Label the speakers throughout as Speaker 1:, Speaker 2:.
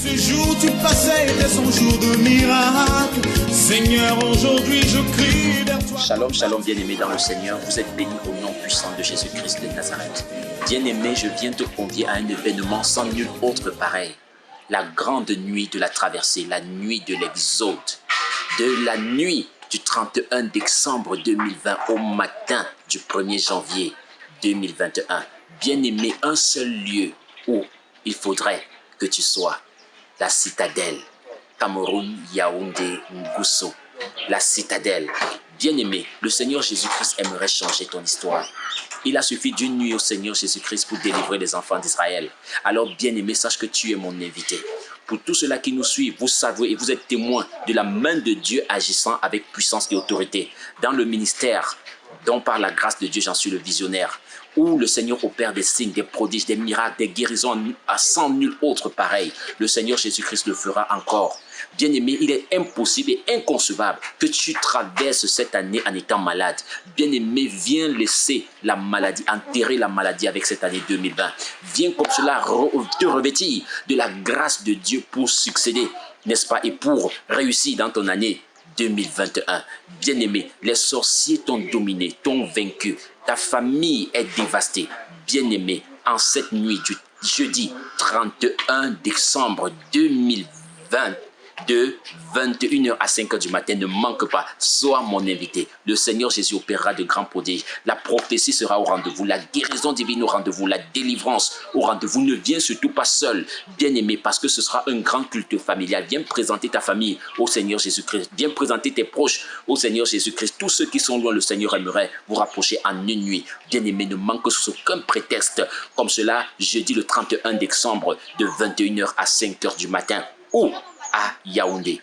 Speaker 1: Ce jour tu passais était un jour de miracle. Seigneur, aujourd'hui je crie vers toi.
Speaker 2: Shalom, shalom, bien-aimés dans le Seigneur. Vous êtes bénis au nom puissant de Jésus-Christ de Nazareth. Bien-aimé, je viens te convier à un événement sans nul autre pareil. La grande nuit de la traversée, la nuit de l'exode. De la nuit du 31 décembre 2020 au matin du 1er janvier 2021. Bien-aimé, un seul lieu où il faudrait que tu sois. La citadelle. Cameroun, Yaoundé, Ngousso. La citadelle. Bien-aimé, le Seigneur Jésus-Christ aimerait changer ton histoire. Il a suffi d'une nuit au Seigneur Jésus-Christ pour délivrer les enfants d'Israël. Alors, bien-aimé, sache que tu es mon invité. Pour tous ceux-là qui nous suivent, vous savez et vous êtes témoins de la main de Dieu agissant avec puissance et autorité dans le ministère dont par la grâce de Dieu, j'en suis le visionnaire, où le Seigneur opère des signes, des prodiges, des miracles, des guérisons à sans nul autre pareil. Le Seigneur Jésus-Christ le fera encore. Bien-aimé, il est impossible et inconcevable que tu traverses cette année en étant malade. Bien-aimé, viens laisser la maladie, enterrer la maladie avec cette année 2020. Viens comme cela te revêtir de la grâce de Dieu pour succéder, n'est-ce pas, et pour réussir dans ton année 2021. Bien-aimé, les sorciers t'ont dominé, t'ont vaincu. Ta famille est dévastée. Bien-aimé, en cette nuit du jeudi 31 décembre 2020, de 21h à 5h du matin, ne manque pas, sois mon invité. Le Seigneur Jésus opérera de grands prodiges. La prophétie sera au rendez-vous, la guérison divine au rendez-vous, la délivrance au rendez-vous. Ne viens surtout pas seul, bien-aimé, parce que ce sera un grand culte familial. Viens présenter ta famille au Seigneur Jésus-Christ. Viens présenter tes proches au Seigneur Jésus-Christ. Tous ceux qui sont loin, le Seigneur aimerait vous rapprocher en une nuit. Bien-aimé, ne manque sous aucun prétexte. Comme cela, jeudi le 31 décembre de 21h à 5h du matin. Ou à Yaoundé,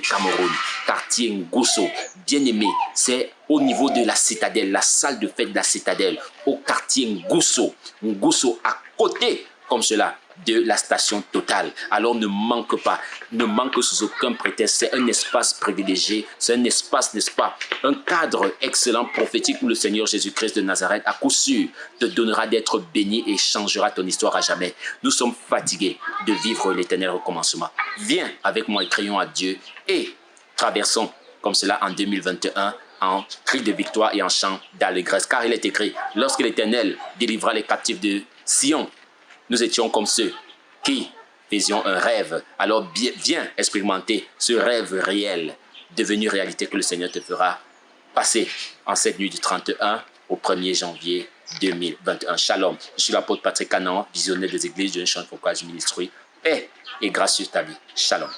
Speaker 2: Cameroun, quartier Ngousso. Bien-aimé, c'est au niveau de la citadelle, la salle de fête de la citadelle, au quartier Ngousso, à côté, comme cela, de la station Total. Alors ne manque pas, ne manque sous aucun prétexte. C'est un espace privilégié, c'est un espace, n'est-ce pas, un cadre excellent prophétique où le Seigneur Jésus-Christ de Nazareth, à coup sûr, te donnera d'être béni et changera ton histoire à jamais. Nous sommes fatigués de vivre l'éternel recommencement. Viens avec moi et crions à Dieu et traversons comme cela en 2021 en cri de victoire et en chant d'allégresse. Car il est écrit, lorsque l'Éternel délivra les captifs de Sion, nous étions comme ceux qui faisions un rêve. Alors viens expérimenter ce rêve réel, devenu réalité que le Seigneur te fera passer en cette nuit du 31 au 1er janvier 2021. Shalom, je suis l'apôtre Patrick Canaan, visionnaire des églises de Champ Focus Ministry. Paix et grâce sur ta vie. Shalom.